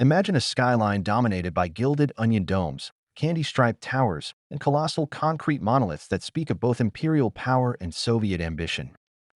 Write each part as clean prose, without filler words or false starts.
Imagine a skyline dominated by gilded onion domes, candy-striped towers, and colossal concrete monoliths that speak of both imperial power and Soviet ambition.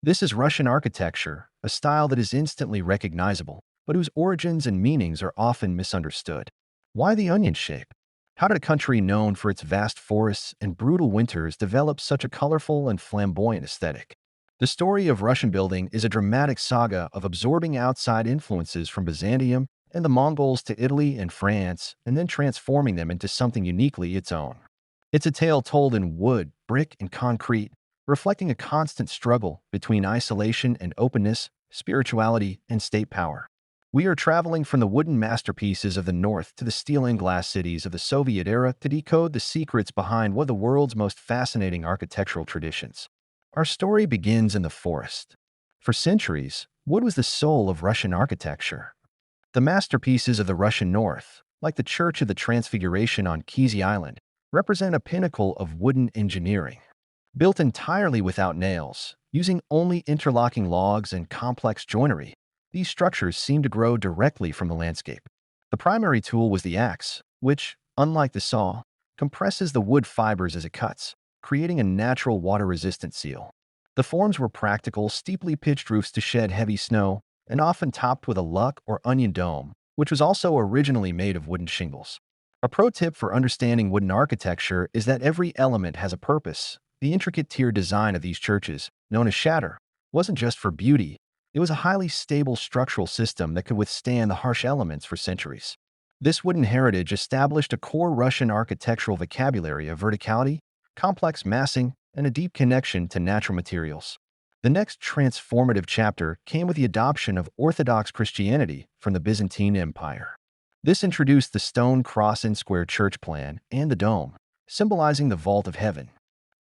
This is Russian architecture, a style that is instantly recognizable, but whose origins and meanings are often misunderstood. Why the onion shape? How did a country known for its vast forests and brutal winters develop such a colorful and flamboyant aesthetic? The story of Russian building is a dramatic saga of absorbing outside influences from Byzantium and the Mongols to Italy and France, and then transforming them into something uniquely its own. It's a tale told in wood, brick, and concrete, reflecting a constant struggle between isolation and openness, spirituality and state power. We are traveling from the wooden masterpieces of the North to the steel and glass cities of the Soviet era to decode the secrets behind one of the world's most fascinating architectural traditions. Our story begins in the forest. For centuries, wood was the soul of Russian architecture. The masterpieces of the Russian North, like the Church of the Transfiguration on Keysy Island, represent a pinnacle of wooden engineering. Built entirely without nails, using only interlocking logs and complex joinery, these structures seem to grow directly from the landscape. The primary tool was the axe, which, unlike the saw, compresses the wood fibers as it cuts, creating a natural water-resistant seal. The forms were practical, steeply pitched roofs to shed heavy snow, and often topped with a luck or onion dome, which was also originally made of wooden shingles. A pro tip for understanding wooden architecture is that every element has a purpose. The intricate tiered design of these churches, known as shatter, wasn't just for beauty, it was a highly stable structural system that could withstand the harsh elements for centuries. This wooden heritage established a core Russian architectural vocabulary of verticality, complex massing, and a deep connection to natural materials. The next transformative chapter came with the adoption of Orthodox Christianity from the Byzantine Empire. This introduced the stone cross and square church plan and the dome, symbolizing the vault of heaven.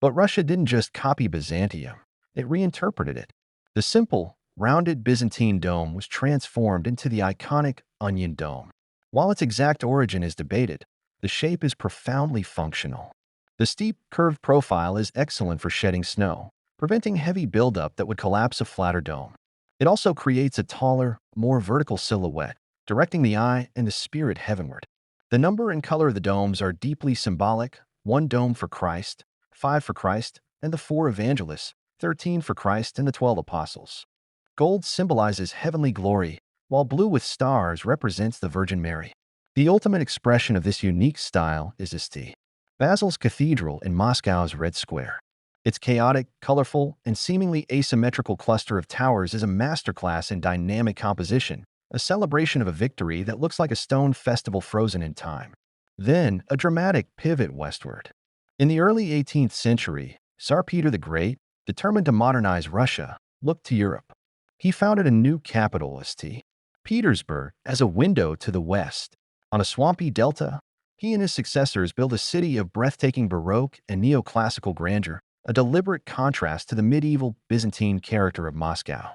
But Russia didn't just copy Byzantium, it reinterpreted it. The simple, rounded Byzantine dome was transformed into the iconic onion dome. While its exact origin is debated, the shape is profoundly functional. The steep, curved profile is excellent for shedding snow, preventing heavy buildup that would collapse a flatter dome. It also creates a taller, more vertical silhouette, directing the eye and the spirit heavenward. The number and color of the domes are deeply symbolic: 1 dome for Christ, 5 for Christ, and the 4 evangelists, 13 for Christ and the 12 apostles. Gold symbolizes heavenly glory, while blue with stars represents the Virgin Mary. The ultimate expression of this unique style is St. Basil's Cathedral in Moscow's Red Square. Its chaotic, colorful, and seemingly asymmetrical cluster of towers is a masterclass in dynamic composition, a celebration of a victory that looks like a stone festival frozen in time. Then, a dramatic pivot westward. In the early 18th century, Tsar Peter the Great, determined to modernize Russia, looked to Europe. He founded a new capital, St. Petersburg, as a window to the west. On a swampy delta, he and his successors built a city of breathtaking Baroque and neoclassical grandeur, a deliberate contrast to the medieval Byzantine character of Moscow.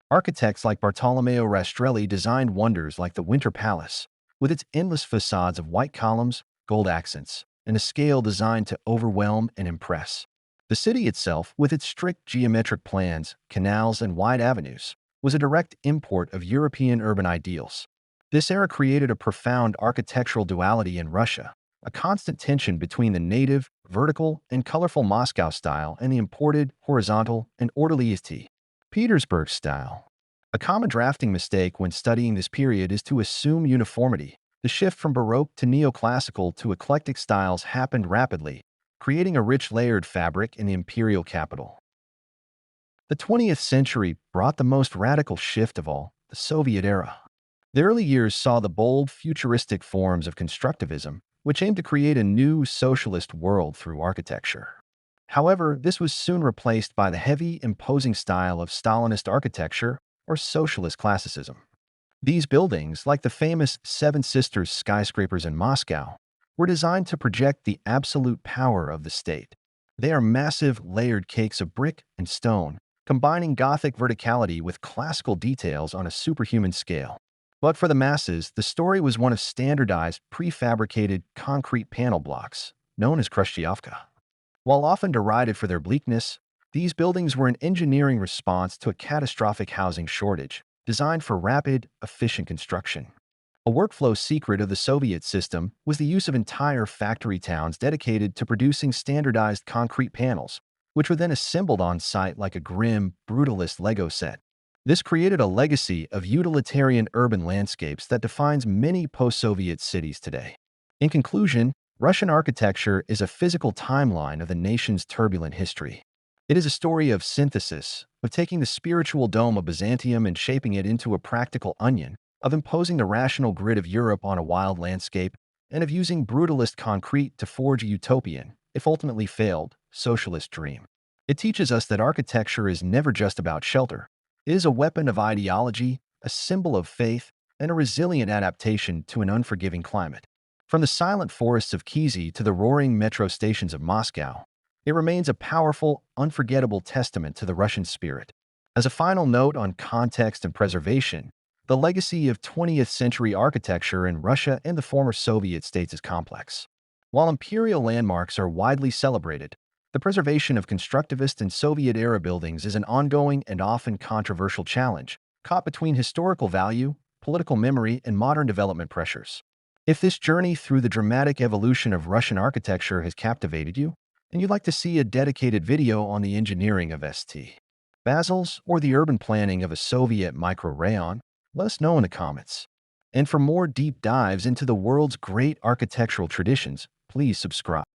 Architects like Bartolomeo Rastrelli designed wonders like the Winter Palace, with its endless facades of white columns, gold accents, and a scale designed to overwhelm and impress. The city itself, with its strict geometric plans, canals, and wide avenues, was a direct import of European urban ideals. This era created a profound architectural duality in Russia, a constant tension between the native, vertical, and colorful Moscow style and the imported, horizontal, and orderly St. Petersburg style. A common drafting mistake when studying this period is to assume uniformity. The shift from Baroque to neoclassical to eclectic styles happened rapidly, creating a rich layered fabric in the imperial capital. The 20th century brought the most radical shift of all, the Soviet era. The early years saw the bold, futuristic forms of constructivism, which aimed to create a new socialist world through architecture. However, this was soon replaced by the heavy, imposing style of Stalinist architecture or socialist classicism. These buildings, like the famous Seven Sisters skyscrapers in Moscow, were designed to project the absolute power of the state. They are massive, layered cakes of brick and stone, combining Gothic verticality with classical details on a superhuman scale. But for the masses, the story was one of standardized, prefabricated concrete panel blocks, known as Khrushchevka. While often derided for their bleakness, these buildings were an engineering response to a catastrophic housing shortage, designed for rapid, efficient construction. A workflow secret of the Soviet system was the use of entire factory towns dedicated to producing standardized concrete panels, which were then assembled on site like a grim, brutalist Lego set. This created a legacy of utilitarian urban landscapes that defines many post-Soviet cities today. In conclusion, Russian architecture is a physical timeline of the nation's turbulent history. It is a story of synthesis, of taking the spiritual dome of Byzantium and shaping it into a practical onion, of imposing the rational grid of Europe on a wild landscape, and of using brutalist concrete to forge a utopian, if ultimately failed, socialist dream. It teaches us that architecture is never just about shelter. It is a weapon of ideology, a symbol of faith, and a resilient adaptation to an unforgiving climate. From the silent forests of Kizy to the roaring metro stations of Moscow, it remains a powerful, unforgettable testament to the Russian spirit. As a final note on context and preservation, the legacy of 20th century architecture in Russia and the former Soviet states is complex. While imperial landmarks are widely celebrated, the preservation of constructivist and Soviet-era buildings is an ongoing and often controversial challenge, caught between historical value, political memory, and modern development pressures. If this journey through the dramatic evolution of Russian architecture has captivated you, and you'd like to see a dedicated video on the engineering of St. Basil's or the urban planning of a Soviet microrayon, let us know in the comments. And for more deep dives into the world's great architectural traditions, please subscribe.